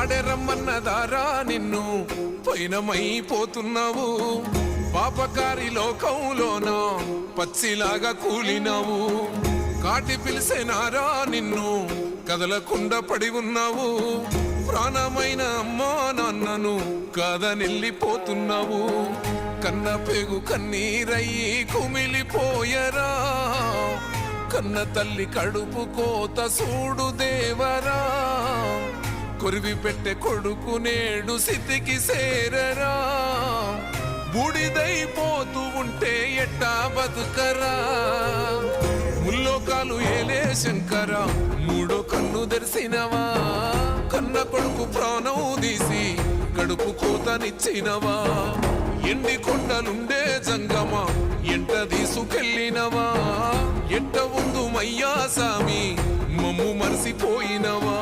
పాడెరమ్మన్నదారా నిన్ను పైనమైపోతున్నావు పాపకారి లోకంలోన పచ్చిలాగా కూలినావు కాటి పిలిసేనారా నిన్ను కదలకుండా పడి ఉన్నావు ప్రాణమైన అమ్మా నాన్నను కాదనెళ్ళిపోతున్నావు కన్న పేగు కన్నీరయ్యి కుమిలిపోయరా కన్న తల్లి కడుపు కోత సూడు దేవరా కొరివి పెట్టే కొడుకు నేడు స్థితికి సేరరా బూడిదైపోతూ ఉంటే ఎట్టా బతుకరా ముల్లోకాలు ఏలే శంకర మూడో కన్ను తెరిసినవా కన్న కొడుకు ప్రాణం తీసి కడుపు కోతనిచ్చినవా ఎండి కొండలుండే జంగమా ఎంట తీసుకెళ్ళినవా ఎంట ఉందు మయ్యా సామి మమ్ము మరిసిపోయినవా